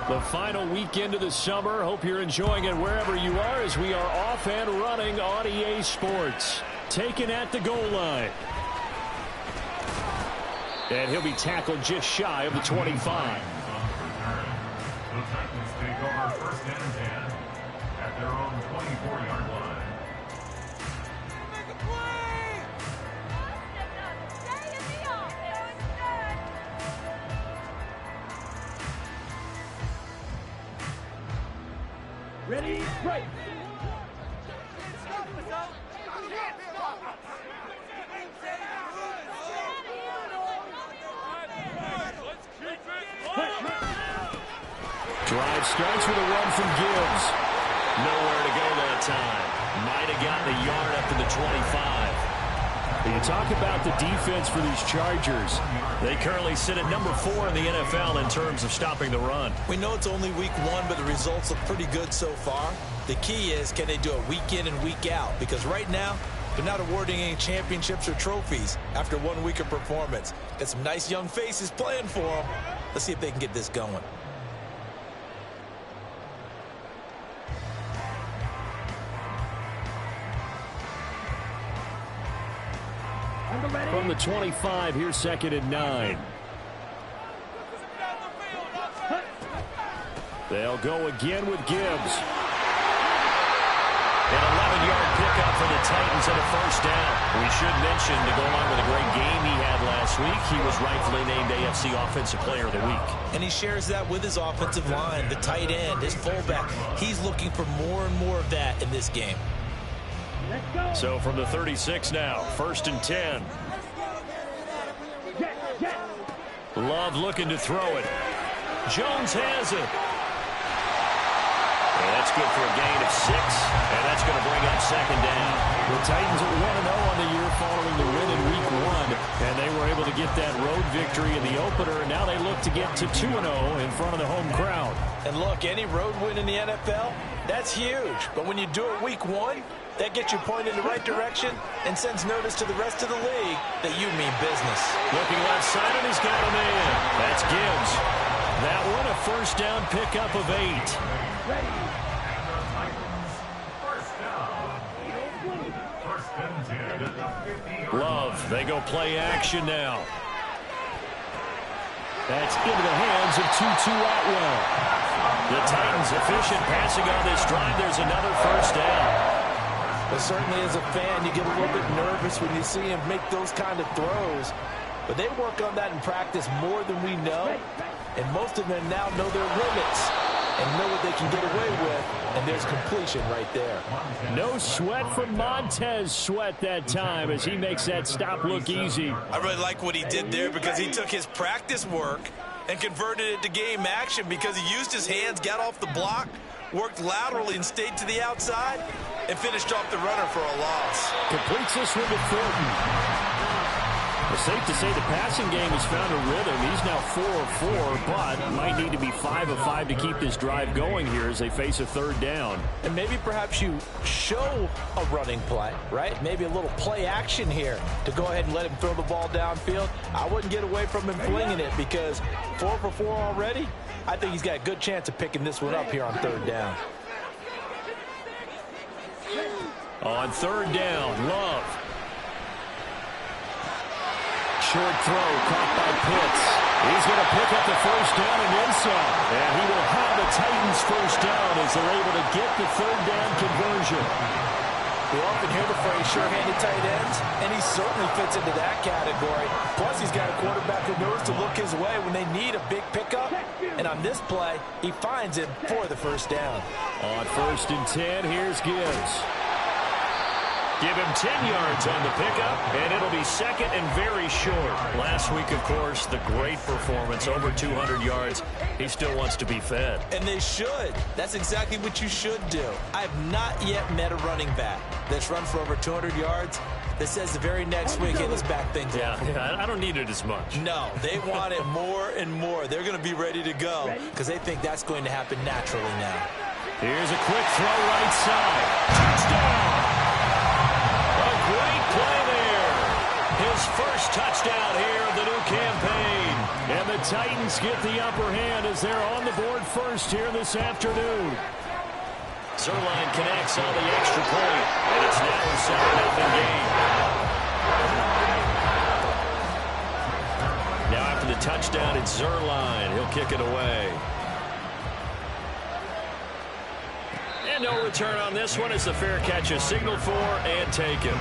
The final weekend of the summer. Hope you're enjoying it wherever you are as we are off and running on EA Sports. Taken at the goal line. And he'll be tackled just shy of the 25. The Titans take over first and 10 at their own 24-yard line. Ready, right. Drive starts with a run from Gibbs. Nowhere to go that time. Might have gotten a yard up to the 25. You talk about the defense for these Chargers. They currently sit at number 4 in the NFL in terms of stopping the run. We know it's only week 1, but the results look pretty good so far. The key is, can they do it week in and week out? Because right now, they're not awarding any championships or trophies after 1 week of performance. Got some nice young faces playing for them. Let's see if they can get this going. From the 25, here's 2nd and 9. They'll go again with Gibbs. An 11-yard pickup for the Titans and a first down. We should mention, to go along with a great game he had last week, he was rightfully named AFC Offensive Player of the Week. And he shares that with his offensive line, the tight end, his fullback. He's looking for more and more of that in this game. So from the 36 now, 1st and 10. Love looking to throw it. Jones has it. And that's good for a gain of 6, and that's going to bring up 2nd down. The Titans are 1-0 on the year following the win in Week 1, and they were able to get that road victory in the opener, and now they look to get to 2-0 in front of the home crowd. And look, any road win in the NFL, that's huge. But when you do it Week 1, that gets you pointed in the right direction and sends notice to the rest of the league that you mean business. Looking left side, and he's got him in. That's Gibbs. That one, a first down pickup of 8. Love, they go play action now. That's into the hands of Tutu Atwell. The Titans efficient passing on this drive. There's another first down. But certainly as a fan, you get a little bit nervous when you see him make those kind of throws. But they work on that in practice more than we know. And most of them now know their limits and know what they can get away with. And there's completion right there. No sweat from Montez Sweat that time as he makes that stop look easy. I really like what he did there because he took his practice work and converted it to game action because he used his hands, got off the block, worked laterally and stayed to the outside, and finished off the runner for a loss. Completes this one to Thornton. It's safe to say the passing game has found a rhythm. He's now 4 of 4, but might need to be 5 of 5 to keep this drive going here as they face a 3rd down. And maybe perhaps you show a running play, right? Maybe a little play action here to go ahead and let him throw the ball downfield. I wouldn't get away from him flinging it because 4 for 4 already. I think he's got a good chance of picking this one up here on 3rd down. On 3rd down, Love. Short throw caught by Pitts. He's going to pick up the first down and then some. And he will have the Titans first down as they're able to get the 3rd down conversion. We often hear the phrase sure-handed tight ends, and he certainly fits into that category. Plus, he's got a quarterback who knows to look his way when they need a big pickup. And on this play, he finds him for the first down. On 1st and 10, here's Gibbs. Give him 10 yards on the pickup, and it'll be 2nd and very short. Last week, of course, the great performance, over 200 yards. He still wants to be fed. And they should. That's exactly what you should do. I have not yet met a running back that's run for over 200 yards that says the very next week, hey, let's back things up. Yeah, I don't need it as much. No, they want it more and more. They're going to be ready to go because they think that's going to happen naturally now. Here's a quick throw right side. Touchdown! Great play there. His first touchdown here of the new campaign. And the Titans get the upper hand as they're on the board first here this afternoon. Zerline connects on the extra point, and it's now a 7-0 game. Now after the touchdown, it's Zerline. He'll kick it away. And no return on this one as the fair catch is signaled for and taken.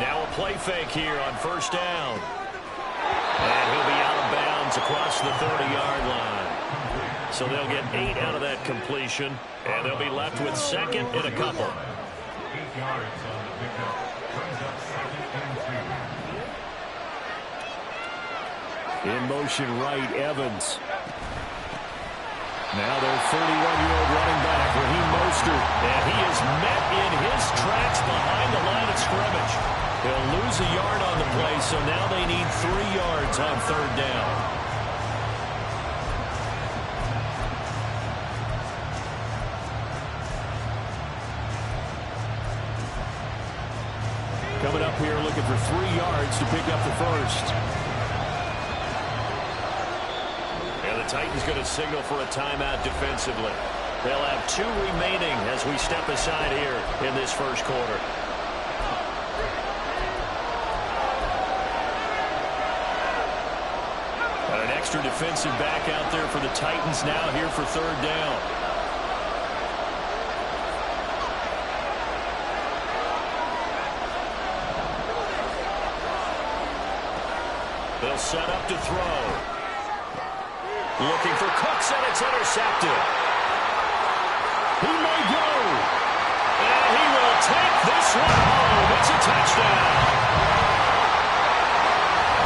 Now a play fake here on first down. And he'll be out of bounds across the 30-yard line. So they'll get 8 out of that completion, and they'll be left with second and a couple. 8 yards on the pickup. Brings up 2nd and 2. In motion right, Evans. Now their 31-year-old running back, Raheem Mostert, and he is met in his tracks behind the line of scrimmage. He'll lose a yard on the play, so now they need 3 yards on third down. Coming up here looking for 3 yards to pick up the first. And the Titans going to signal for a timeout defensively. They'll have 2 remaining as we step aside here in this first quarter. An extra defensive back out there for the Titans now here for third down. They'll set up to throw. Looking for Cooks, and it's intercepted. He may go. And he will take this one home. It's a touchdown.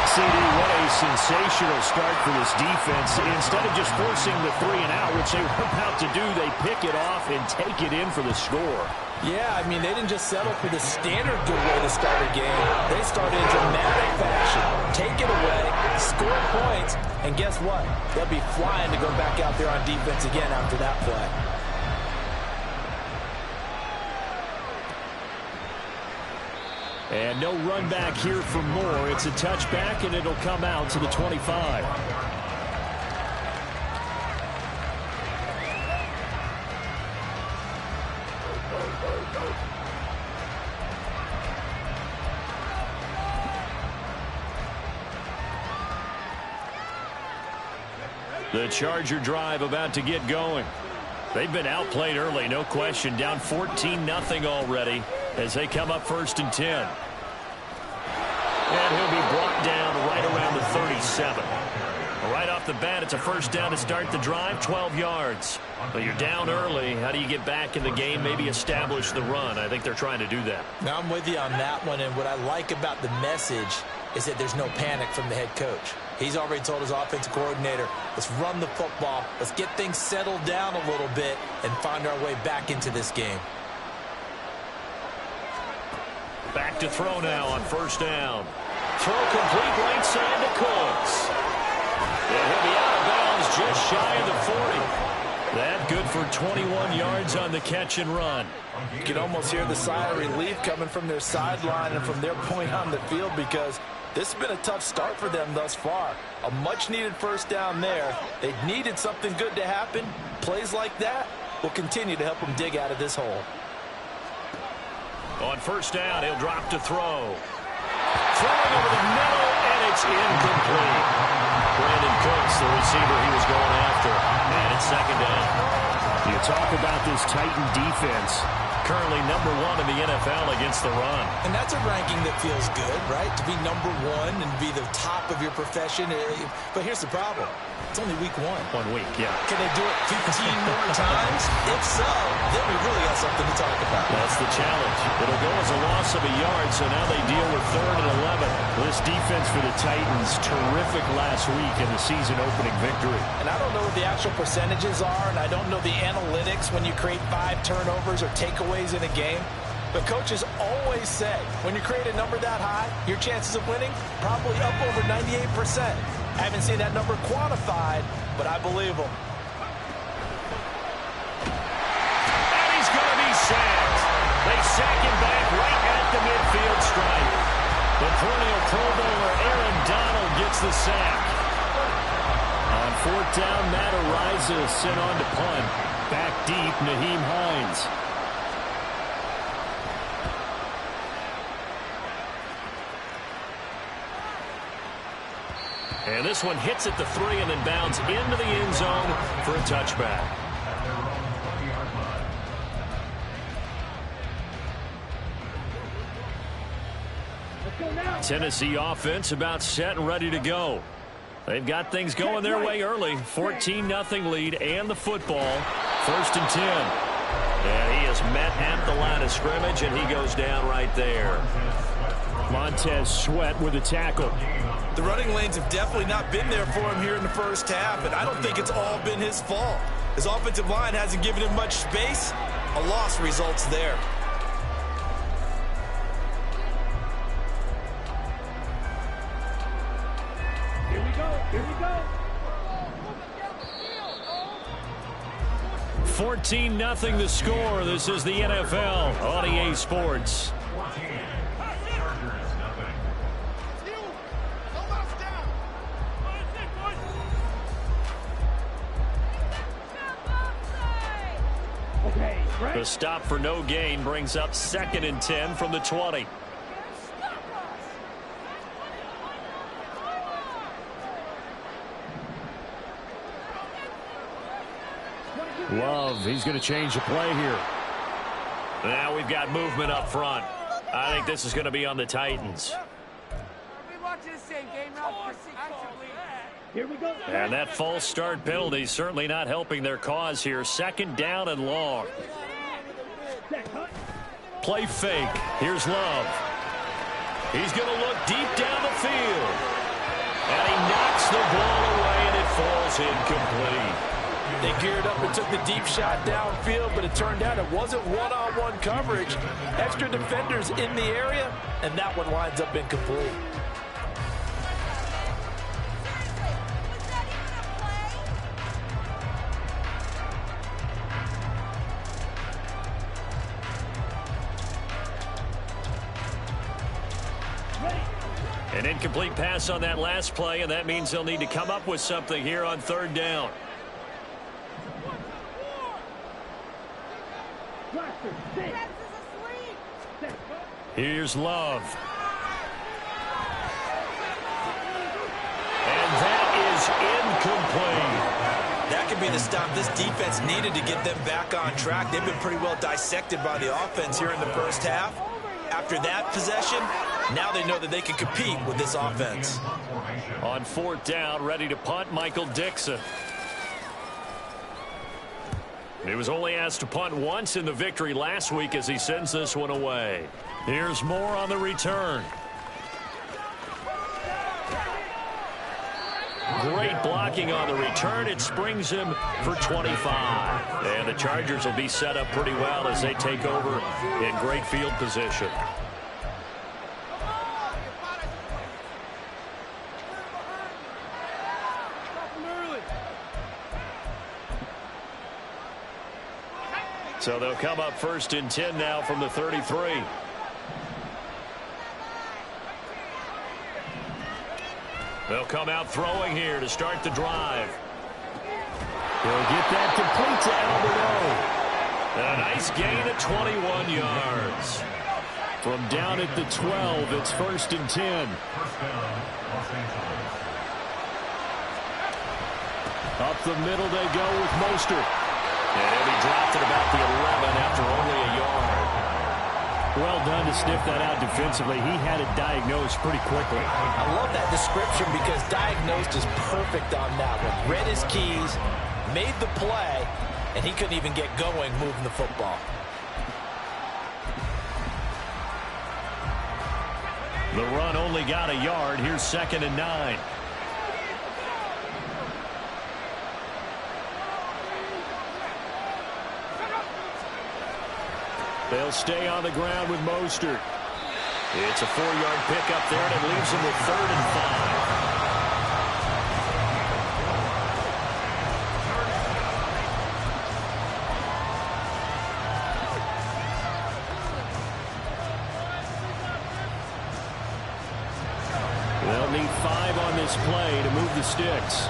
CD, what a sensational start for this defense. Instead of just forcing the 3-and-out, which they were about to do, they pick it off and take it in for the score. Yeah, I mean, they didn't just settle for the standard good way to start a game. They started in dramatic fashion. Take it away, score points, and guess what? They'll be flying to go back out there on defense again after that play. And no run back here for more. It's a touchback, and it'll come out to the 25. The Charger drive about to get going. They've been outplayed early, no question. Down 14-0 already as they come up 1st and 10. And he'll be brought down right around the 37. Right off the bat, it's a first down to start the drive, 12 yards. But you're down early. How do you get back in the game, maybe establish the run? I think they're trying to do that. Now, I'm with you on that one, and what I like about the message is that there's no panic from the head coach. He's already told his offensive coordinator, let's run the football, let's get things settled down a little bit and find our way back into this game. Back to throw now on first down. Throw complete right side to Cooks. And he'll be out of bounds just shy of the 40. That good for 21 yards on the catch and run. You can almost hear the sigh of relief coming from their sideline and from their point on the field because this has been a tough start for them thus far. A much-needed first down there. They needed something good to happen. Plays like that will continue to help them dig out of this hole. On first down, he'll drop to throw. Throwing over the middle, and it's incomplete. Brandon Cooks, the receiver he was going after. And it's second down. You talk about this Titan defense. Currently number 1 in the NFL against the run. And that's a ranking that feels good, right? To be number 1 and be the top of your profession. But here's the problem. It's only week 1. 1 week, yeah. Can they do it 15 more times? If so, then we really got something to talk about. That's the challenge. It'll go as a loss of a yard, so now they deal with 3rd and 11. This defense for the Titans, terrific last week in the season-opening victory. And I don't know what the actual percentages are, and I don't know the analytics when you create 5 turnovers or takeaways in a game. But coaches always say, when you create a number that high, your chances of winning probably up over 98%. I haven't seen that number quantified, but I believe them. And he's going to be sacked. They sack him back right at the midfield stripe. The perennial Pro Bowler Aaron Donald gets the sack. On 4th down, Matt Ariza sent on to punt. Back deep, Nyheim Hines. And this one hits at the 3 and then bounds into the end zone for a touchback. Tennessee offense about set and ready to go. They've got things going their way early. 14-0 lead and the football. 1st and 10. And he is met at the line of scrimmage, and he goes down right there. Montez Sweat with a tackle. The running lanes have definitely not been there for him here in the first half, and I don't think it's all been his fault. His offensive line hasn't given him much space. A loss results there. Here we go. Here we go. 14-0 the score. This is the NFL on EA Sports. The stop for no gain brings up 2nd and 10 from the 20. Love, he's going to change the play here. Now we've got movement up front. I think this is going to be on the Titans. Here we go. And that false start penalty is certainly not helping their cause here. 2nd down and long. Play fake. Here's Love. He's going to look deep down the field. And he knocks the ball away, and it falls incomplete. They geared up and took the deep shot downfield, but it turned out it wasn't one-on-one coverage. Extra defenders in the area, and that one winds up incomplete. An incomplete pass on that last play, and that means they'll need to come up with something here on 3rd down. Here's Love. And that is incomplete. That could be the stop this defense needed to get them back on track. They've been pretty well dissected by the offense here in the first half. After that possession, now they know that they can compete with this offense. On 4th down, ready to punt, Michael Dixon. He was only asked to punt once in the victory last week as he sends this one away. Here's Moore on the return. Great blocking on the return. It springs him for 25. And the Chargers will be set up pretty well as they take over in great field position. So they'll come up 1st and 10 now from the 33. They'll come out throwing here to start the drive. He'll get that complete to Alberto. A nice gain of 21 yards. From down at the 12, it's 1st and 10. Up the middle they go with Mostert. And he'll be dropped at about the 11 after only a yard. Well done to sniff that out defensively. He had it diagnosed pretty quickly. I love that description because diagnosed is perfect on that one. Read his keys, made the play, and he couldn't even get going moving the football. The run only got a yard. Here's 2nd and 9. They'll stay on the ground with Mostert. It's a 4-yard pickup there, and it leaves them with 3rd and 5. They'll need 5 on this play to move the sticks.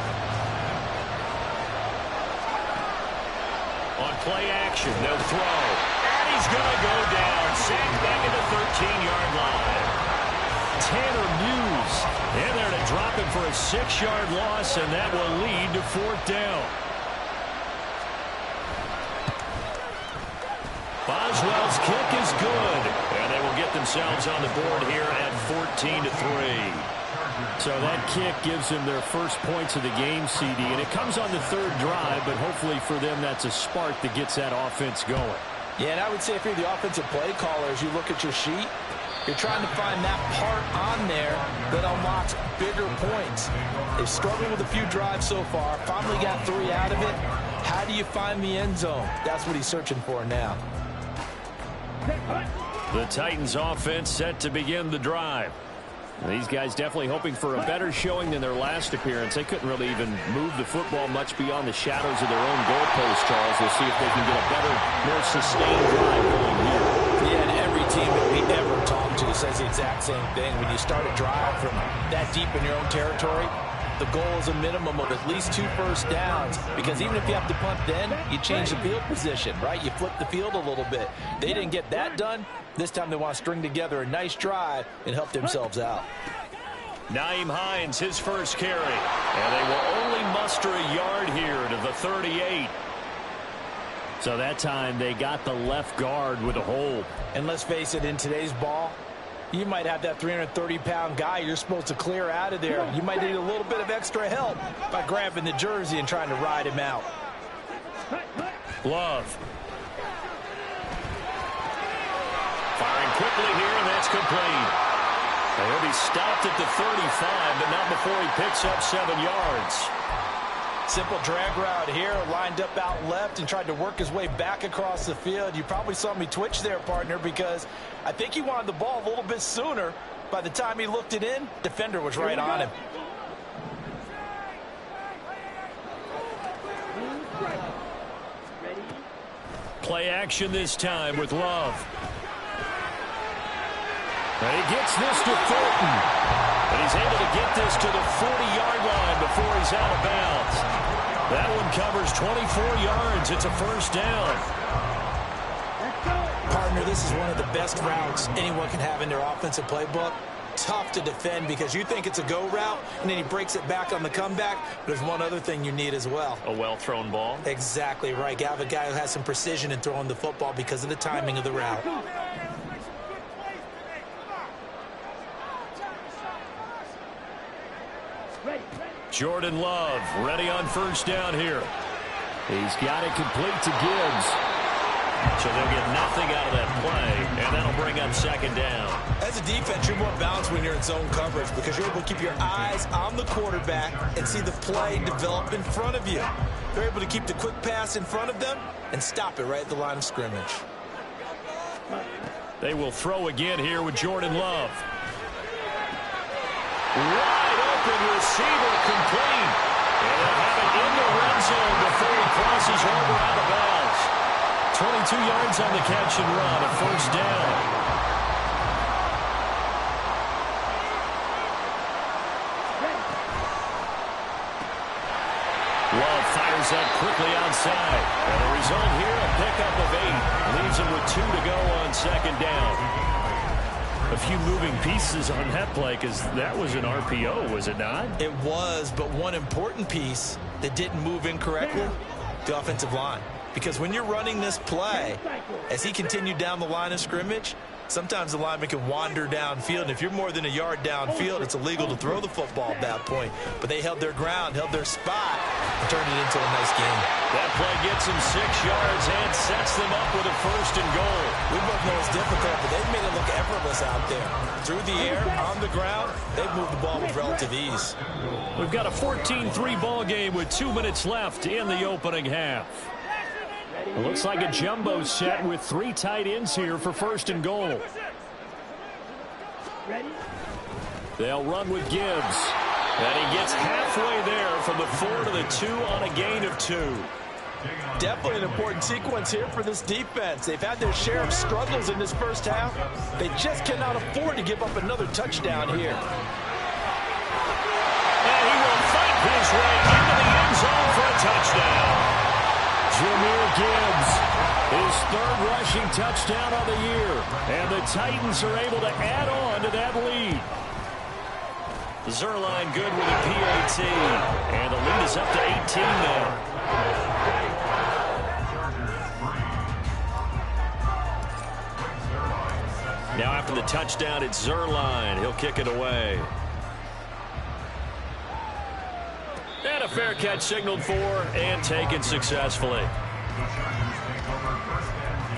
On play action, they'll throw. And he's going to go down. Sacked back at the 13-yard line. Tanner Muse in there to drop him for a 6-yard loss, and that will lead to 4th down. Boswell's kick is good, and they will get themselves on the board here at 14-3. So that kick gives them their first points of the game, CD, and it comes on the 3rd drive, but hopefully for them that's a spark that gets that offense going. Yeah, and I would say if you're the offensive play caller, as you look at your sheet, you're trying to find that part on there that unlocks bigger points. They've struggled with a few drives so far, finally got 3 out of it. How do you find the end zone? That's what he's searching for now. The Titans offense set to begin the drive. These guys definitely hoping for a better showing than their last appearance. They couldn't really even move the football much beyond the shadows of their own goalpost, Charles. We'll see if they can get a better, more sustained drive going here. Yeah, and every team that we ever talk to says the exact same thing. When you start a drive from that deep in your own territory, the goal is a minimum of at least 2 first downs, because even if you have to punt then, you change the field position, right? You flip the field a little bit. They didn't get that done. This time they want to string together a nice drive and help themselves out. Nyheim Hines, his first carry. And they will only muster a yard here to the 38. So that time they got the left guard with a hold. And let's face it, in today's ball, you might have that 330-pound guy you're supposed to clear out of there. You might need a little bit of extra help by grabbing the jersey and trying to ride him out. Love. Firing quickly here, and that's complete. He'll be stopped at the 35, but not before he picks up 7 yards. Simple drag route here, lined up out left and tried to work his way back across the field. You probably saw me twitch there, partner, because I think he wanted the ball a little bit sooner. By the time he looked it in, defender was right on him. Play action this time with Love. And he gets this to Thornton. And he's able to get this to the 40-yard line before he's out of bounds. That one covers 24 yards. It's a first down. Partner, this is one of the best routes anyone can have in their offensive playbook. Tough to defend because you think it's a go route, and then he breaks it back on the comeback. There's one other thing you need as well. A well-thrown ball. Exactly right. You have a guy who has some precision in throwing the football because of the timing of the route. Jordan Love ready on first down here. He's got it complete to Gibbs. So they'll get nothing out of that play, and that'll bring up second down. As a defense, you're more balanced when you're in zone coverage because you're able to keep your eyes on the quarterback and see the play develop in front of you. They're able to keep the quick pass in front of them and stop it right at the line of scrimmage. They will throw again here with Jordan Love. Wide open receiver complete. And they'll have it in the red zone before he crosses over out of bounds. 22 yards on the catch and run, a first down. Love fires up quickly outside. And the result here, a pickup of 8. Leaves him with 2 to go on second down. A few moving pieces on that play because that was an RPO, was it not? It was, but one important piece that didn't move incorrectly, the offensive line. Because when you're running this play, as he continued down the line of scrimmage, Sometimes the lineman can wander downfield, and if you're more than a yard downfield, it's illegal to throw the football at that point. But they held their ground, held their spot, and turned it into a nice game. That play gets them 6 yards and sets them up with a 1st and goal. We both know it's difficult, but they've made it look effortless out there. Through the air, on the ground, they've moved the ball with relative ease. We've got a 14-3 ball game with 2 minutes left in the opening half. It looks like a jumbo set with 3 tight ends here for 1st and goal. They'll run with Gibbs. And he gets halfway there from the 4 to the 2 on a gain of 2. Definitely an important sequence here for this defense. They've had their share of struggles in this first half. They just cannot afford to give up another touchdown here. And he will fight his way into the end zone for a touchdown. Jahmyr Gibbs, his 3rd rushing touchdown of the year. And the Titans are able to add on to that lead. Zerline good with a PAT. And the lead is up to 18 now. Now after the touchdown, it's Zerline. He'll kick it away. And a fair catch signaled for and taken successfully. The Chargers take over 1st and 10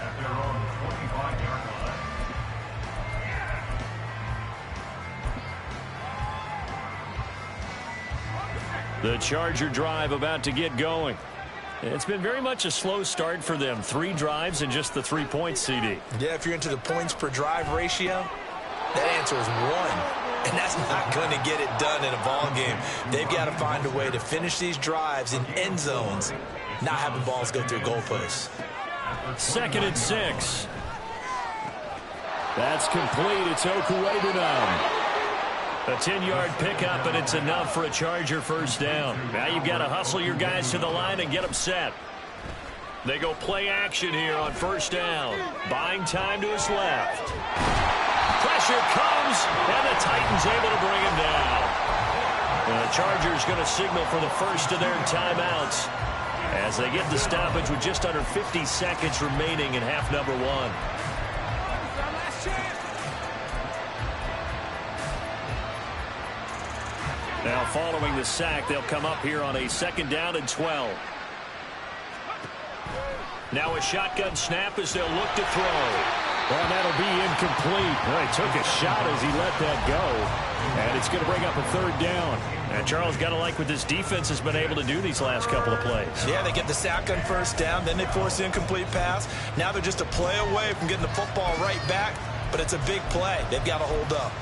at their own 25-yard line. The Charger drive about to get going. It's been very much a slow start for them. 3 drives and just the 3 points, CD. Yeah, if you're into the points per drive ratio, that answer is 1. And that's not going to get it done in a ball game. They've got to find a way to finish these drives in end zones, not having balls go through goalposts. 2nd and 6. That's complete. It's Okuwebunam. A 10-yard pickup, and it's enough for a Charger 1st down. Now you've got to hustle your guys to the line and get them set. They go play action here on 1st down. Buying time to his left. Pressure comes, and the Titans able to bring him down. And the Chargers going to signal for the first of their timeouts as they get the stoppage with just under 50 seconds remaining in half number 1. Now following the sack, they'll come up here on a 2nd down and 12. Now a shotgun snap as they'll look to throw. Well, that'll be incomplete. Well, he took a shot as he let that go. And it's going to bring up a 3rd down. And Charles, got to like what this defense has been able to do these last couple of plays. Yeah, they get the sack on 1st down, then they force the incomplete pass. Now they're just a play away from getting the football right back, but it's a big play. They've got to hold up.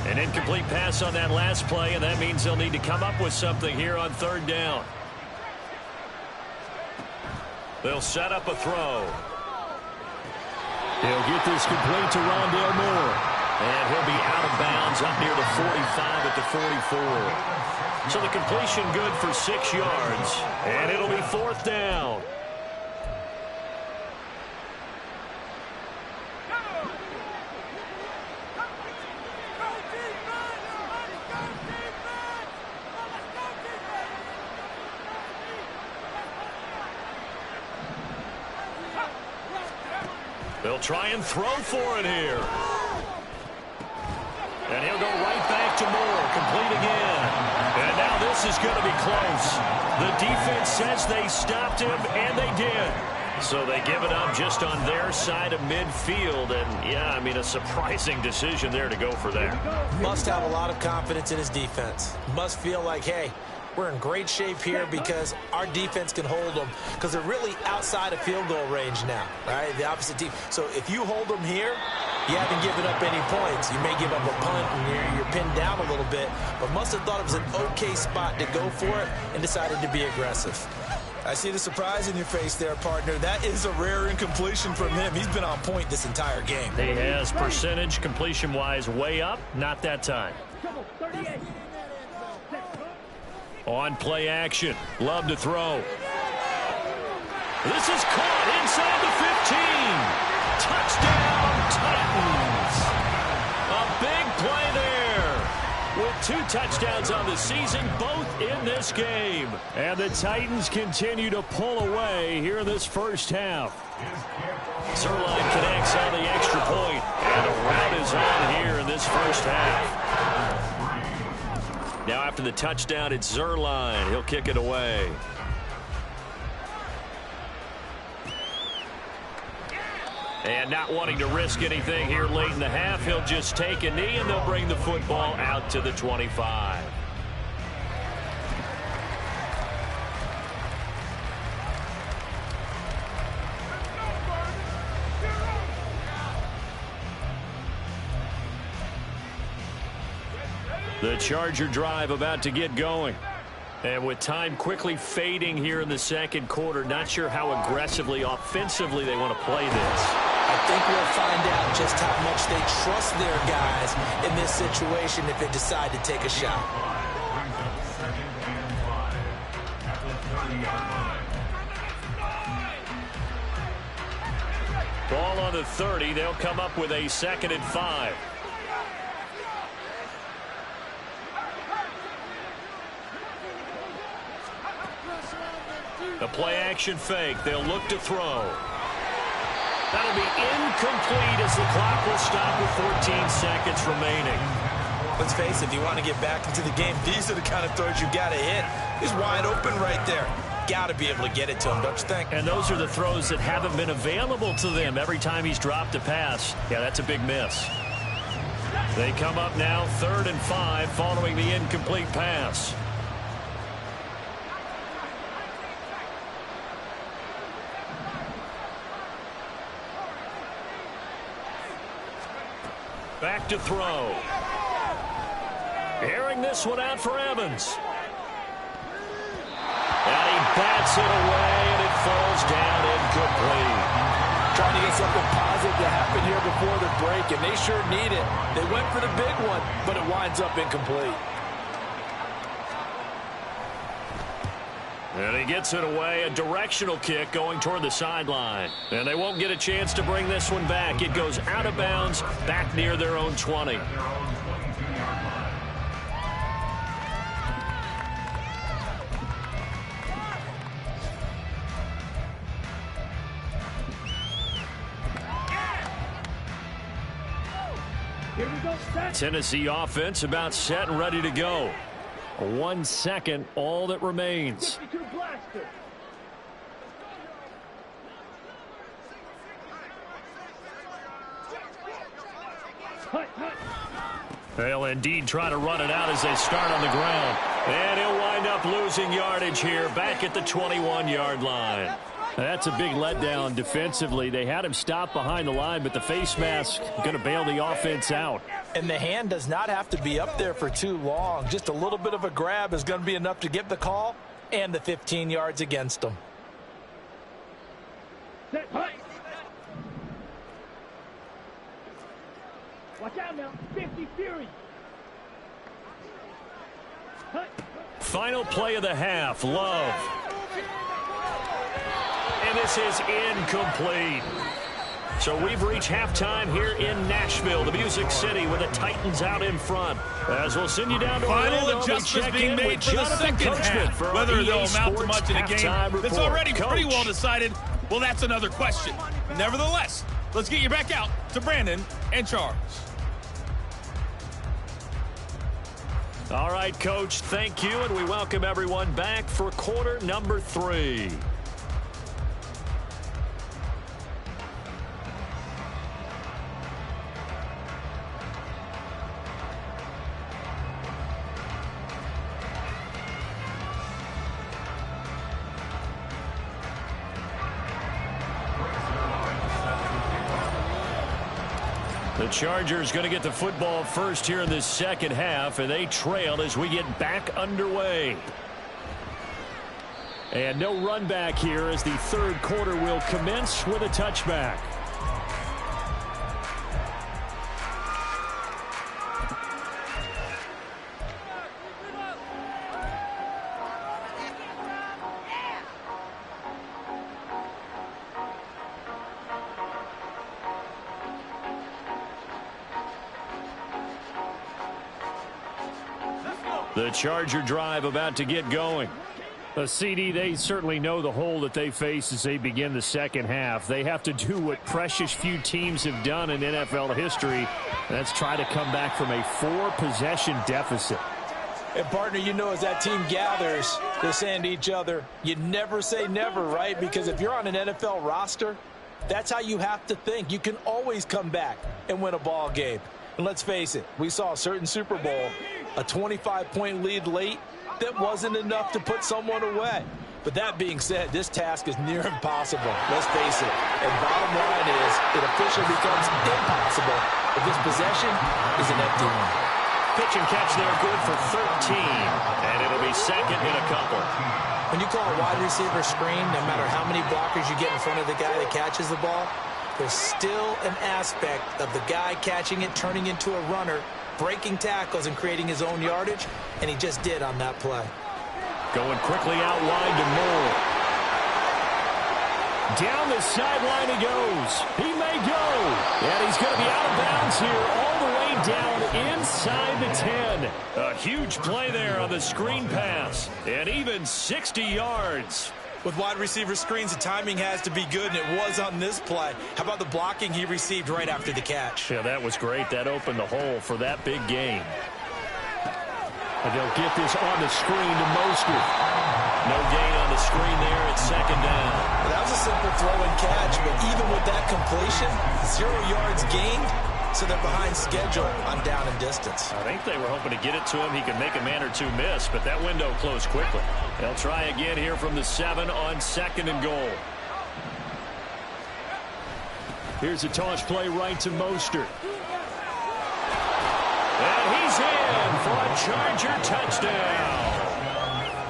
An incomplete pass on that last play, and that means they'll need to come up with something here on 3rd down. They'll set up a throw. He'll get this complete to Rondale Moore. And he'll be out of bounds up near the 45 at the 44. So the completion good for 6 yards. And it'll be 4th down. They'll try and throw for it here. And he'll go right back to Moore. Complete again. And now this is going to be close. The defense says they stopped him, and they did. So they give it up just on their side of midfield. And, yeah, I mean, a surprising decision there to go for that. Must have a lot of confidence in his defense. Must feel like, hey, we're in great shape here because our defense can hold them because they're really outside of field goal range now, right? The opposite team. So if you hold them here, you haven't given up any points. You may give up a punt and you're pinned down a little bit, but must have thought it was an okay spot to go for it and decided to be aggressive. I see the surprise in your face there, partner. That is a rare incompletion from him. He's been on point this entire game. He has percentage completion-wise way up. Not that time. On play action. Love to throw. This is caught inside the 15. Touchdown, Titans. A big play there with 2 touchdowns on the season, both in this game. And the Titans continue to pull away here in this first half. Zerline connects on the extra point, and a rout is on here in this first half. Now after the touchdown, it's Zerline. He'll kick it away. And not wanting to risk anything here late in the half, he'll just take a knee, and they'll bring the football out to the 25. The Charger drive about to get going. And with time quickly fading here in the second quarter, not sure how aggressively, offensively they want to play this. I think we'll find out just how much they trust their guys in this situation if they decide to take a shot. Ball on the 30. They'll come up with a 2nd and 5. The play-action fake. They'll look to throw. That'll be incomplete as the clock will stop with 14 seconds remaining. Let's face it, if you want to get back into the game, these are the kind of throws you got to hit. He's wide open right there. Got to be able to get it to him, don't you think? And those are the throws that haven't been available to them every time he's dropped a pass. Yeah, that's a big miss. They come up now 3rd and 5 following the incomplete pass. Back to throw. Airing this one out for Evans. And he bats it away, and it falls down incomplete. Trying to get something positive to happen here before the break, and they sure need it. They went for the big one, but it winds up incomplete. And he gets it away, a directional kick going toward the sideline. And they won't get a chance to bring this one back. It goes out of bounds, back near their own 20. Here we go, set. Tennessee offense about set and ready to go. 1 second, all that remains. 52 blaster. They'll indeed try to run it out as they start on the ground. And he'll wind up losing yardage here back at the 21-yard line. That's a big letdown defensively. They had him stop behind the line, but the face mask going to bail the offense out. And the hand does not have to be up there for too long. Just a little bit of a grab is going to be enough to get the call and the 15 yards against them. Set. Watch out now. 50 Fury. Final play of the half. Love. And this is incomplete. So we've reached halftime here in Nashville, the Music City, with the Titans out in front. As we'll send you down to final adjustments being made for the second half. Whether they'll amount to much in a game that's already pretty well decided, well, that's another question. Nevertheless, let's get you back out to Brandon and Charles. All right, Coach, thank you, and we welcome everyone back for quarter number 3. The Chargers going to get the football first here in this second half, and they trail as we get back underway. And no run back here as the third quarter will commence with a touchback. The Charger drive about to get going. CD, they certainly know the hole that they face as they begin the second half. They have to do what precious few teams have done in NFL history. That's try to come back from a 4-possession deficit. And, partner, you know, as that team gathers, they're saying to each other, you never say never, right? Because if you're on an NFL roster, that's how you have to think. You can always come back and win a ball game. And let's face it, we saw a certain Super Bowl, a 25-point lead late, that wasn't enough to put someone away. But that being said, this task is near impossible. Let's face it. And bottom line is, it officially becomes impossible if this possession is an empty one. Pitch and catch there, good for 13. And it'll be second in a couple. When you call a wide receiver screen, no matter how many blockers you get in front of the guy that catches the ball, there's still an aspect of the guy catching it, turning into a runner, breaking tackles and creating his own yardage, and he just did on that play. Going quickly out wide to Moore. Down the sideline he goes. He may go. And he's going to be out of bounds here all the way down inside the 10. A huge play there on the screen pass. And even 60 yards. With wide receiver screens, the timing has to be good, and it was on this play. How about the blocking he received right after the catch? Yeah, that was great. That opened the hole for that big gain. And they'll get this on the screen to Mostert. No gain on the screen there at second down. Well, that was a simple throw and catch, but even with that completion, 0 yards gained, so they're behind schedule on down and distance. I think they were hoping to get it to him. He could make a man or two miss, but that window closed quickly. They'll try again here from the 7 on second and goal. Here's a toss play right to Mostert. And he's in for a Charger touchdown.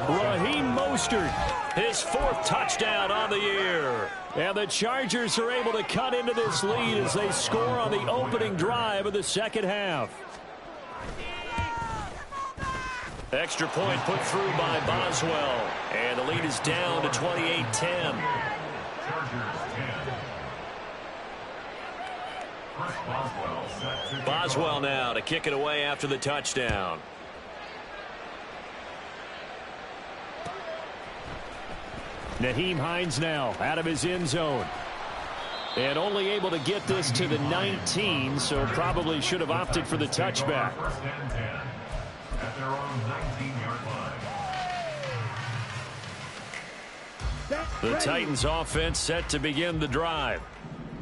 Raheem Mostert, his 4th touchdown on the year. And the Chargers are able to cut into this lead as they score on the opening drive of the second half. Extra point put through by Boswell. And the lead is down to 28-10. Boswell now to kick it away after the touchdown. Nyheim Hines now out of his end zone. And only able to get this to the 19, so probably should have opted for the touchback. At their own 19-yard line. The Titans offense set to begin the drive.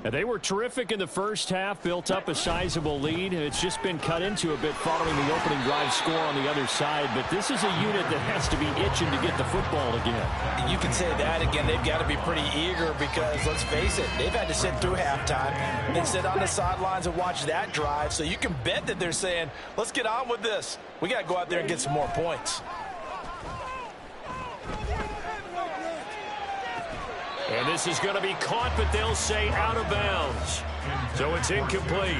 And they were terrific in the first half, built up a sizable lead. It's just been cut into a bit following the opening drive score on the other side. But this is a unit that has to be itching to get the football again. You can say that again. They've got to be pretty eager because, let's face it, they've had to sit through halftime and sit on the sidelines and watch that drive. So you can bet that they're saying, let's get on with this. We got to go out there and get some more points. And this is going to be caught, but they'll say out of bounds. So it's incomplete.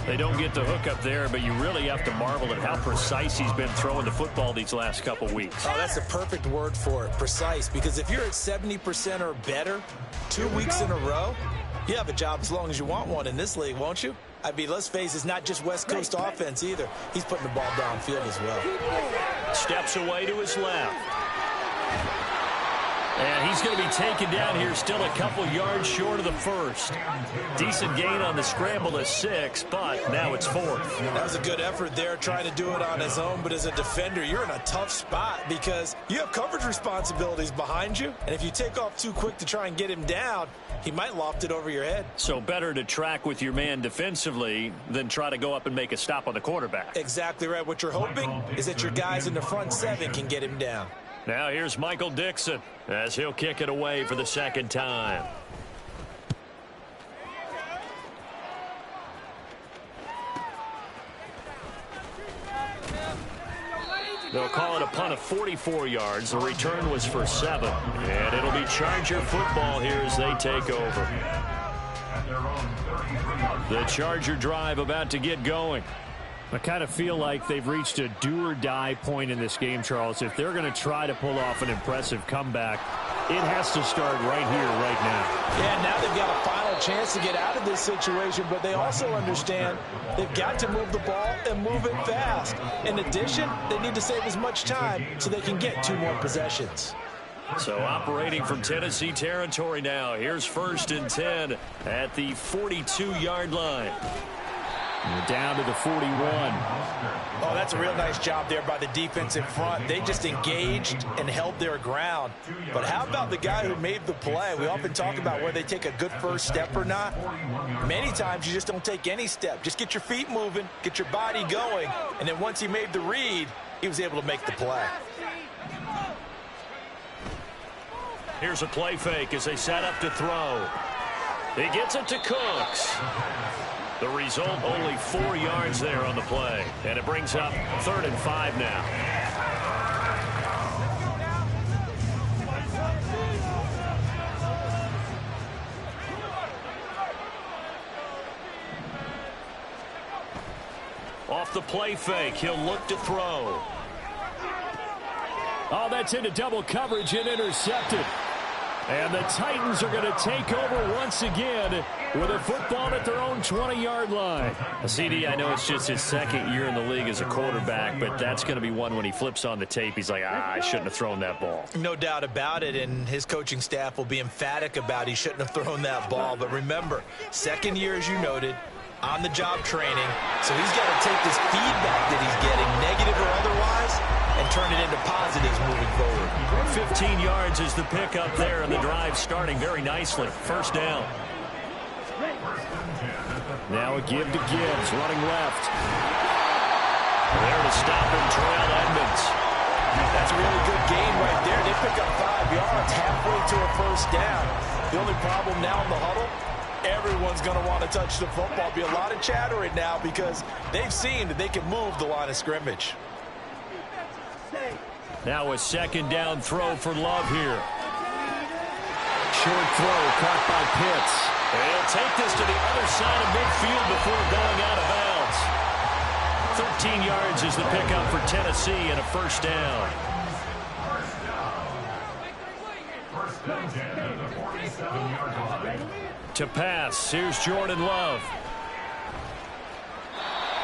They don't get the hook up there, but you really have to marvel at how precise he's been throwing the football these last couple weeks. Oh, that's the perfect word for it, precise. Because if you're at 70% or better 2 weeks in a row, you have a job as long as you want one in this league, won't you? I mean, let's face it, it's not just West Coast offense either. He's putting the ball downfield as well. Steps away to his left. And he's going to be taken down here still a couple yards short of the first. Decent gain on the scramble to 6, but now it's 4th. That was a good effort there trying to do it on his own, but as a defender, you're in a tough spot because you have coverage responsibilities behind you, and if you take off too quick to try and get him down, he might loft it over your head. So better to track with your man defensively than try to go up and make a stop on the quarterback. Exactly right. What you're hoping is that your guys in the front 7 can get him down. Now here's Michael Dixon as he'll kick it away for the second time. They'll call it a punt of 44 yards. The return was for 7. And it'll be Charger football here as they take over. The Charger drive about to get going. I kind of feel like they've reached a do-or-die point in this game, Charles. If they're going to try to pull off an impressive comeback, it has to start right here, right now. Yeah, now they've got a final chance to get out of this situation, but they also understand they've got to move the ball and move it fast. In addition, they need to save as much time so they can get 2 more possessions. So operating from Tennessee territory now. Here's 1st and 10 at the 42-yard line. We're down to the 41. Oh, that's a real nice job there by the defensive front. They just engaged and held their ground. But how about the guy who made the play? We often talk about whether they take a good first step or not. Many times you just don't take any step. Just get your feet moving, get your body going, and then once he made the read, he was able to make the play. Here's a play fake as they set up to throw. He gets it to Cooks. The result, only 4 yards there on the play. And it brings up 3rd and 5 now. Off the play fake, he'll look to throw. Oh, that's into double coverage and intercepted. And the Titans are going to take over once again with a football at their own 20-yard line. CD, I know it's just his 2nd year in the league as a quarterback, but that's going to be one when he flips on the tape. He's like, I shouldn't have thrown that ball. No doubt about it, and his coaching staff will be emphatic about he shouldn't have thrown that ball. But remember, 2nd year, as you noted, on-the-job training, so he's got to take this feedback that he's getting, negative or otherwise, and turn it into positives moving forward. 15 yards is the pickup there, and the drive starting very nicely. 1st down. Now a give to Gibbs, running left. There to stop him, Terrell Edmonds. That's a really good gain right there. They pick up 5 yards halfway to a 1st down. The only problem now in the huddle, everyone's going to want to touch the football. Be a lot of chattering now because they've seen that they can move the line of scrimmage. Now a 2nd down throw for Love here. Short throw caught by Pitts. And he'll take this to the other side of midfield before going out of bounds. 13 yards is the pickup for Tennessee and a 1st down. To pass, here's Jordan Love.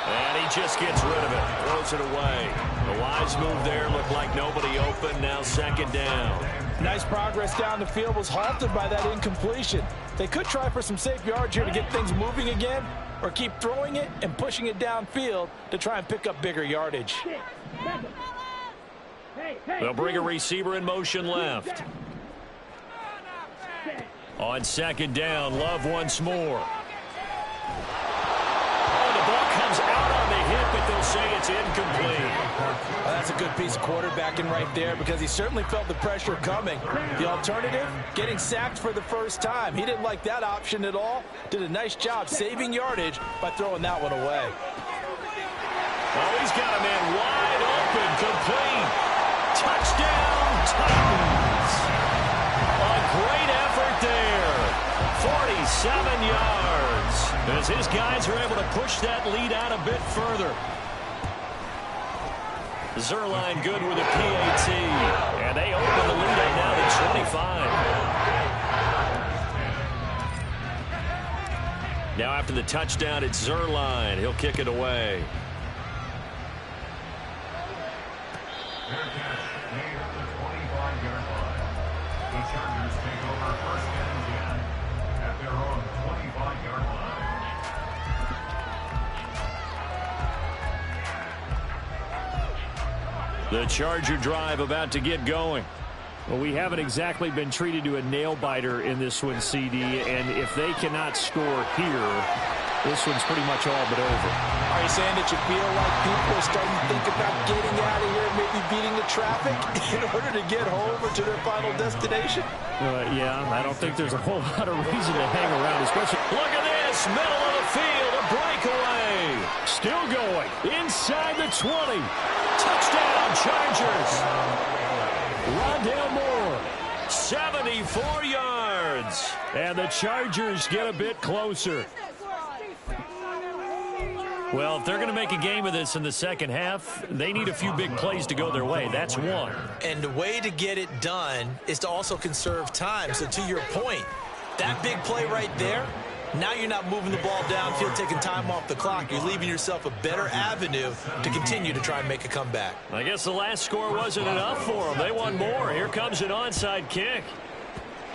And he just gets rid of it, throws it away. The wise move there, looked like nobody open, now 2nd down. Nice progress down the field, was halted by that incompletion. They could try for some safe yards here to get things moving again, or keep throwing it and pushing it downfield to try and pick up bigger yardage. They'll bring a receiver in motion left. On 2nd down, Love once more. Comes out on the hit, but they'll say it's incomplete. Well, that's a good piece of quarterbacking right there because he certainly felt the pressure coming. The alternative, getting sacked for the 1st time. He didn't like that option at all. Did a nice job saving yardage by throwing that one away. Oh, he's got a man wide open, complete. Touchdown, Titans. A great effort there. 47 yards. As his guys are able to push that lead out a bit further. Zerline good with a PAT. And they open the lead up now to 25. Now after the touchdown, it's Zerline. He'll kick it away. The Chargers take over 1st and 10 at their own 25-yard line. The Charger drive about to get going. Well, we haven't exactly been treated to a nail-biter in this one, CD, and if they cannot score here, this one's pretty much all but over. Are you saying that you feel like people are starting to think about getting out of here, maybe beating the traffic in order to get home or to their final destination? Yeah, I don't think there's a whole lot of reason to hang around, especially... Look at this, middle of the field, a breakaway. Still going, inside the 20. Touchdown, Chargers. Rondale Moore. 74 yards. And the Chargers get a bit closer. Well, if they're going to make a game of this in the 2nd half, they need a few big plays to go their way. That's one. And the way to get it done is to also conserve time. So to your point, That big play right there, now you're not moving the ball downfield, taking time off the clock. You're leaving yourself a better avenue to continue to try and make a comeback. I guess the last score wasn't enough for them. They want more. Here comes an onside kick.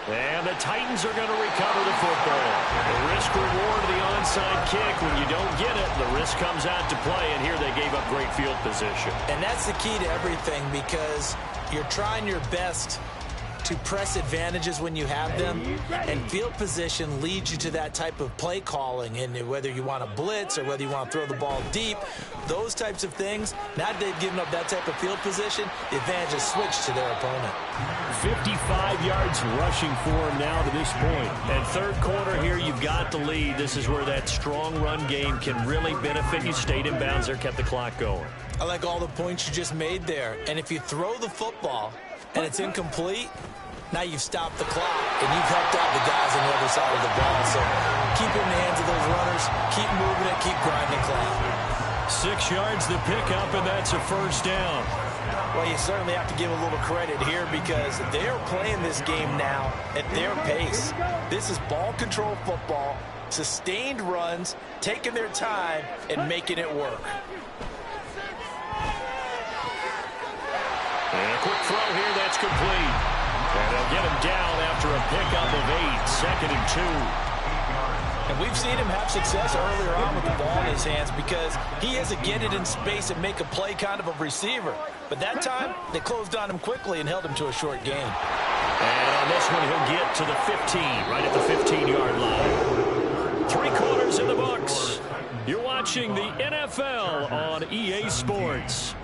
And the Titans are going to recover the football. The risk-reward of the onside kick. When you don't get it, the risk comes out to play, and here they gave up great field position. And that's the key to everything, because you're trying your best to press advantages when you have them, and field position leads you to that type of play calling. And whether you want to blitz or whether you want to throw the ball deep, those types of things, now that they've given up that type of field position, the advantage is switched to their opponent. 55 yards rushing for him now to this point. And third quarter here, you've got the lead. This is where that strong run game can really benefit you. Stayed in bounds there, kept the clock going. I like all the points you just made there. And if you throw the football and it's incomplete, now you've stopped the clock and you've helped out the guys on the other side of the ball. So keep it in the hands of those runners, keep moving it, keep grinding the clock. 6 yards the pickup, and that's a first down. Well, you certainly have to give a little credit here, because they're playing this game now at their pace. This is ball control football, sustained runs, taking their time and making it work. And a quick throw here, that's complete. And they'll get him down after a pickup of 8, 2nd and 2. And we've seen him have success earlier on with the ball in his hands, because he has to get it in space and make a play, kind of a receiver. But that time, they closed on him quickly and held him to a short gain. And on this one, he'll get to the 15, right at the 15-yard line. 3 quarters in the books. You're watching the NFL on EA Sports.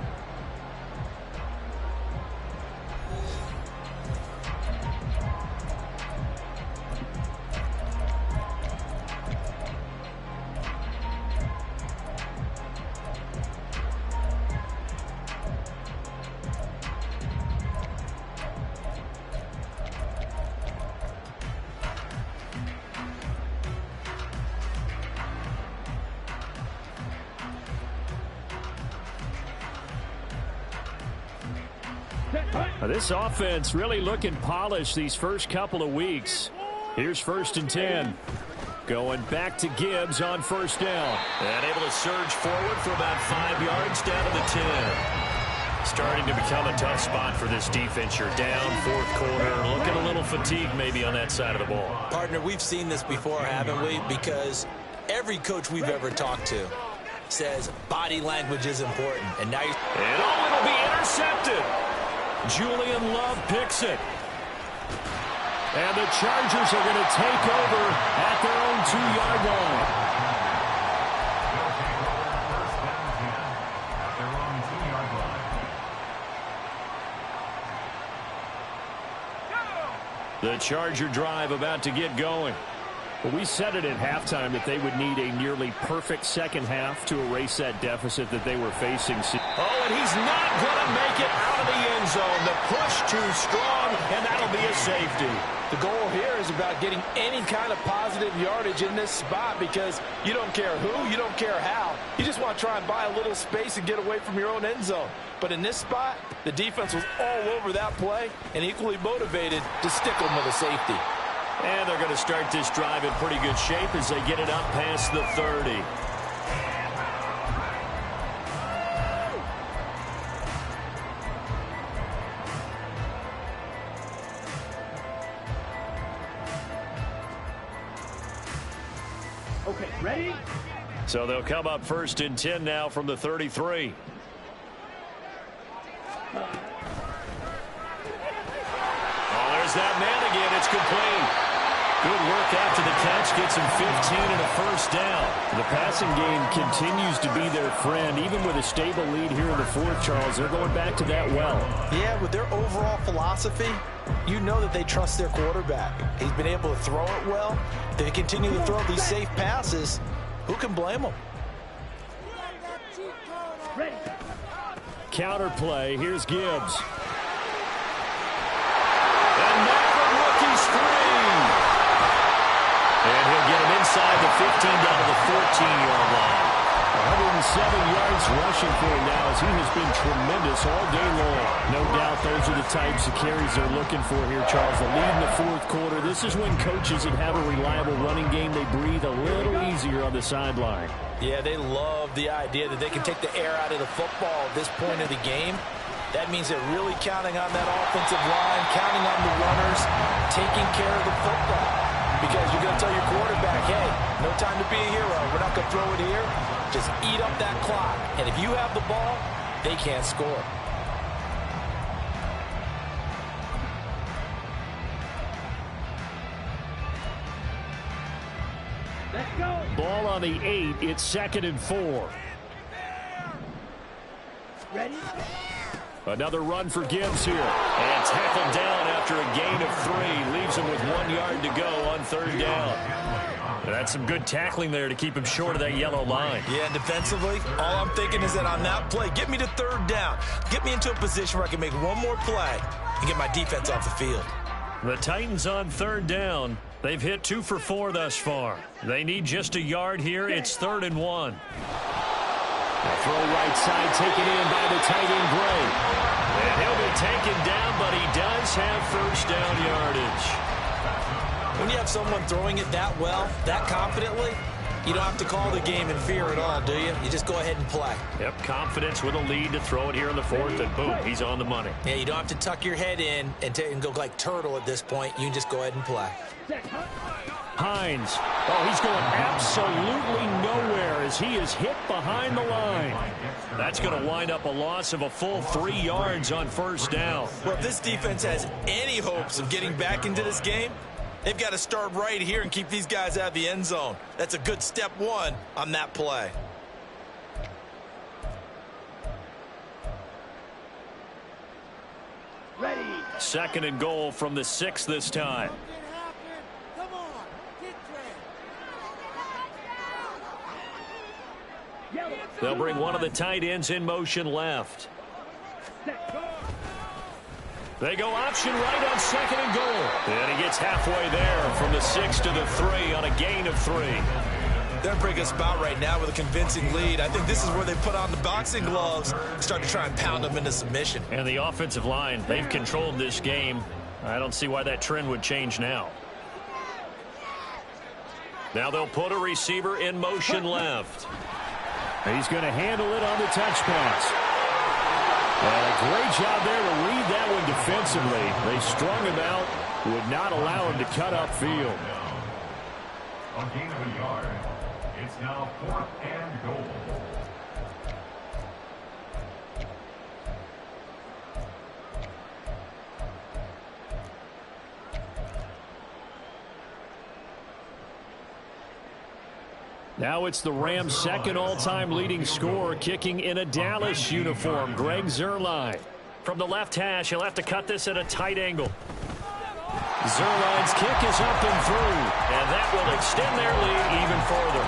This offense really looking polished these first couple of weeks. Here's 1st and 10. Going back to Gibbs on first down. And able to surge forward for about 5 yards down to the 10. Starting to become a tough spot for this defense. You're down 4th quarter. Looking a little fatigued maybe on that side of the ball. Partner, we've seen this before, haven't we? Because every coach we've ever talked to says body language is important. And now it'll be intercepted. Julian Love picks it. And the Chargers are going to take over at their own 2-yard line. The Charger drive about to get going. Well, we said it at halftime that they would need a nearly perfect second half to erase that deficit that they were facing. Oh, and he's not going to make it out of the end zone. The push too strong, and that'll be a safety. The goal here is about getting any kind of positive yardage in this spot, because you don't care who, you don't care how. You just want to try and buy a little space and get away from your own end zone. But in this spot, the defense was all over that play and equally motivated to stick them with a safety. And they're going to start this drive in pretty good shape as they get it up past the 30. Okay, ready? So they'll come up 1st and 10 now from the 33. Oh, there's that man again. It's complete. Good work after the catch. Gets him 15 and a first down. The passing game continues to be their friend. Even with a stable lead here in the 4th, Charles, they're going back to that well. Yeah, with their overall philosophy, you know that they trust their quarterback. He's been able to throw it well. They continue to throw these safe passes. Who can blame them? Counter play. Here's Gibbs. And now the rookie's free. And he'll get him inside the 15 down to the 14-yard line. 107 yards rushing for him now as he has been tremendous all day long. No doubt those are the types of carries they're looking for here, Charles. The lead in the fourth quarter. This is when coaches that have a reliable running game, they breathe a little easier on the sideline. Yeah, they love the idea that they can take the air out of the football at this point of the game. That means they're really counting on that offensive line, counting on the runners, taking care of the football. Because you're going to tell your quarterback, hey, no time to be a hero. We're not going to throw it here. Just eat up that clock. And if you have the ball, they can't score. Let's go. Ball on the 8. It's 2nd and 4. Ready? Another run for Gibbs here. And tackled down after a gain of 3. Leaves him with 1 yard to go on 3rd down. That's some good tackling there to keep him short of that yellow line. Yeah, and defensively, all I'm thinking is that on that play, get me to 3rd down. Get me into a position where I can make one more play and get my defense off the field. The Titans on 3rd down. They've hit 2 for 4 thus far. They need just a yard here. It's 3rd and 1. The throw right side taken in by the tight end Gray. And he'll be taken down, but he does have 1st down yardage. When you have someone throwing it that well, that confidently, you don't have to call the game in fear at all, do you? You just go ahead and play. Yep, confidence with a lead to throw it here in the 4th, and boom, he's on the money. Yeah, you don't have to tuck your head in and go like turtle at this point. You can just go ahead and play. Hines. Oh, he's going absolutely nowhere as he is hit behind the line. That's going to wind up a loss of a full 3 yards on 1st down. Well, if this defense has any hopes of getting back into this game, they've got to start right here and keep these guys out of the end zone. That's a good step 1 on that play. Ready. 2nd and goal from the 6 this time. They'll bring one of the tight ends in motion left. They go option right on 2nd and goal. And he gets halfway there from the 6 to the 3 on a gain of 3. They're breaking us about right now with a convincing lead. I think this is where they put on the boxing gloves and start to try and pound them into submission. And the offensive line, they've controlled this game. I don't see why that trend would change now. Now they'll put a receiver in motion left. He's going to handle it on the touch pass. And a great job there to read that one defensively. They strung him out, would not allow him to cut upfield. A gain of a yard. It's now 4th and goal. Now it's the Rams' 2nd all-time leading scorer kicking in a Dallas uniform, Greg Zuerlein. From the left hash, he'll have to cut this at a tight angle. Zuerlein's kick is up and through, and that will extend their lead even further.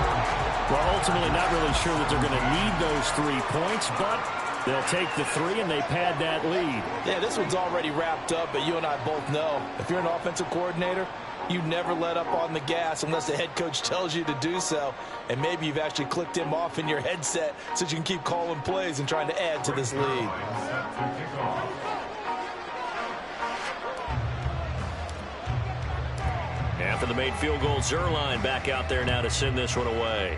Well, ultimately not really sure that they're going to need those 3 points, but they'll take the 3 and they pad that lead. Yeah, this one's already wrapped up, but you and I both know if you're an offensive coordinator, you never let up on the gas unless the head coach tells you to do so. And maybe you've actually clicked him off in your headset so you can keep calling plays and trying to add to this lead. After the made field goal, Zuerlein back out there now to send this one away.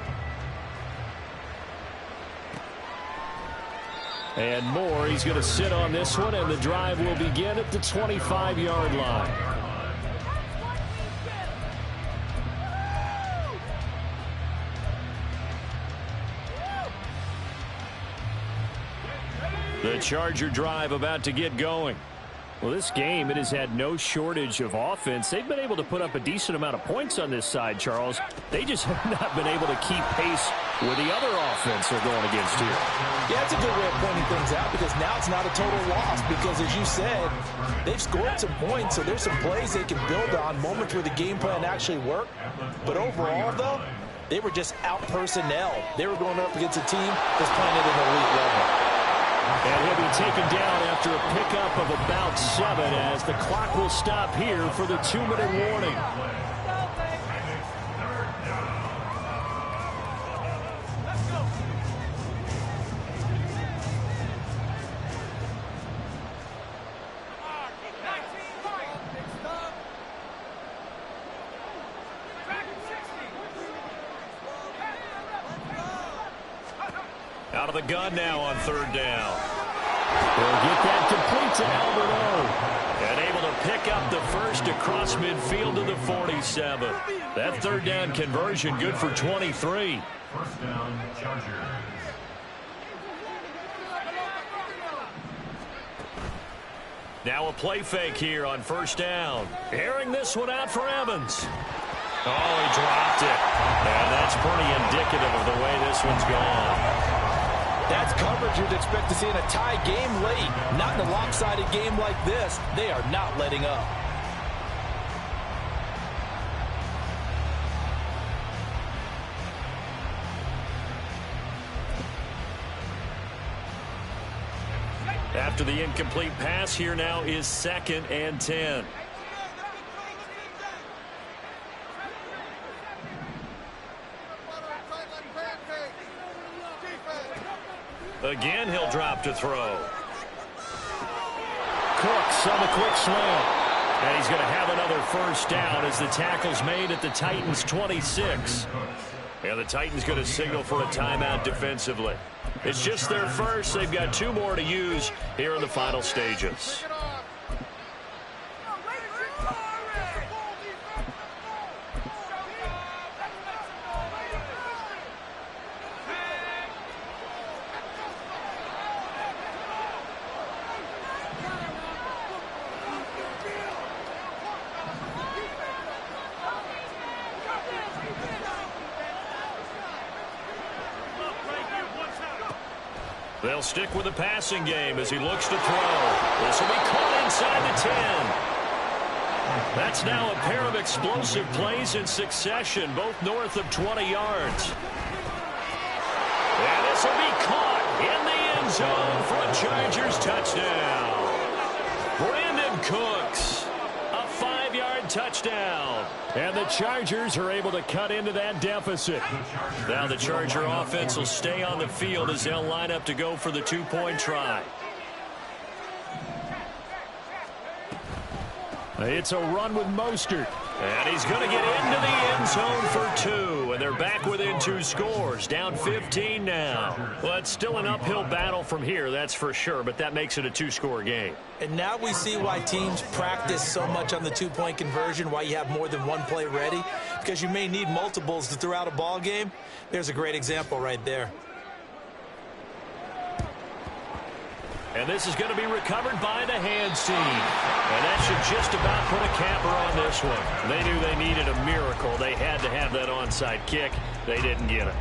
And Moore, he's going to sit on this one, and the drive will begin at the 25-yard line. The Charger drive about to get going. Well, this game, it has had no shortage of offense. They've been able to put up a decent amount of points on this side, Charles. They just have not been able to keep pace with the other offense they're going against here. Yeah, it's a good way of pointing things out because now it's not a total loss because, as you said, they've scored some points, so there's some plays they can build on, moments where the game plan actually worked. But overall, though, they were just out-personnel. They were going up against a team that's playing at an elite level. And he'll be taken down after a pickup of about 7 as the clock will stop here for the 2-minute warning. Out of the gun now on third down. They'll get that complete to Albert O. And able to pick up the first across midfield to the 47. That third down conversion good for 23. First down, Chargers. Now a play fake here on first down. Airing this one out for Evans. Oh, he dropped it. And that's pretty indicative of the way this one's gone. That's coverage you'd expect to see in a tie game late. Not in a lopsided game like this. They are not letting up. After the incomplete pass, here now is 2nd and 10. Again, he'll drop to throw. Cooks on the quick slant. And he's going to have another first down as the tackle's made at the Titans' 26. And the Titans going to signal for a timeout defensively. It's just their first. They've got 2 more to use here in the final stages. They'll stick with the passing game as he looks to throw. This will be caught inside the 10. That's now a pair of explosive plays in succession, both north of 20 yards. And this will be caught in the end zone for a Chargers touchdown. Brandon Cooks, a 5-yard touchdown. And the Chargers are able to cut into that deficit. Now the Charger offense will stay on the field as they'll line up to go for the 2-point try. It's a run with Mostert. And he's going to get into the end zone for 2. And they're back within 2 scores. Down 15 now. Well, it's still an uphill battle from here, that's for sure. But that makes it a 2-score game. And now we see why teams practice so much on the 2-point conversion, why you have more than one play ready. Because you may need multiples to throw out a ball game. There's a great example right there. And this is going to be recovered by the hands team. And that should just about put a capper on this one. They knew they needed a miracle. They had to have that onside kick. They didn't get it.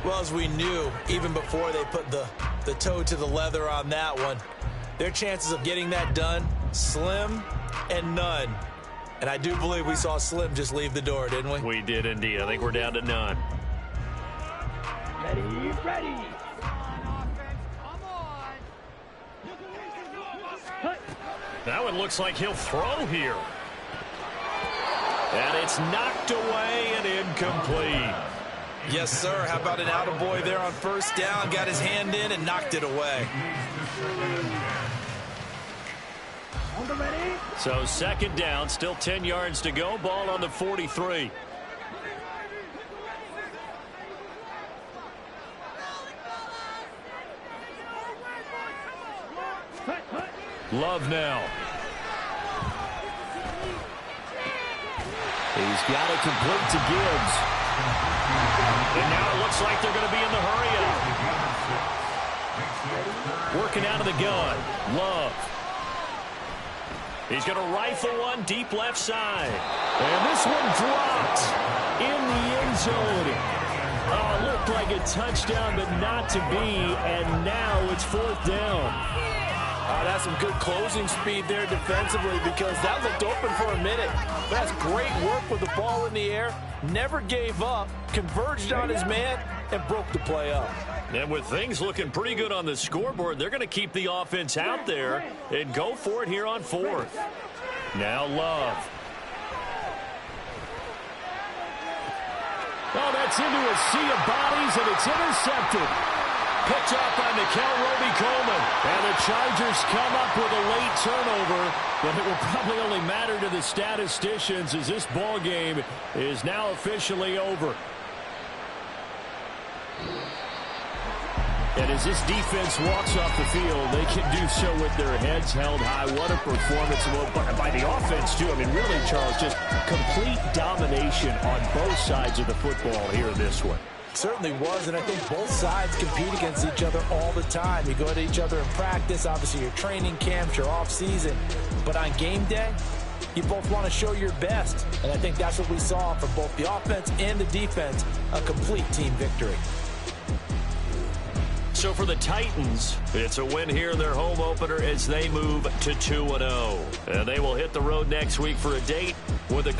Well, as we knew, even before they put the toe to the leather on that one, their chances of getting that done, slim and none. And I do believe we saw Slim just leave the door, didn't we? We did indeed. I think we're down to none. Ready, ready. That one looks like he'll throw here. And it's knocked away and incomplete. Yes, sir. How about an attaboy there on first down? Got his hand in and knocked it away. So 2nd down, still 10 yards to go. Ball on the 43. Love now. He's got it complete to Gibbs. And now it looks like they're going to be in the hurry-up. Working out of the gun. Love. He's going to rifle one deep left side. And this one dropped in the end zone. Oh, it looked like a touchdown, but not to be. And now it's 4th down. That's some good closing speed there defensively because that looked open for a minute. That's great work with the ball in the air. Never gave up, converged on his man, and broke the play up. And with things looking pretty good on the scoreboard, they're going to keep the offense out there and go for it here on 4th. Now Love. Oh, that's into a sea of bodies, and it's intercepted. Picked off by Nickel Roby-Coleman. And the Chargers come up with a late turnover. But it will probably only matter to the statisticians as this ball game is now officially over. And as this defense walks off the field, they can do so with their heads held high. What a performance by the offense, too. I mean, really, Charles, just complete domination on both sides of the football here in this one. Certainly was, and I think both sides compete against each other all the time. You go at each other in practice, obviously your training camps, your off-season. But on game day, you both want to show your best. And I think that's what we saw from both the offense and the defense, a complete team victory. So for the Titans, it's a win here in their home opener as they move to 2-0. And they will hit the road next week for a date with the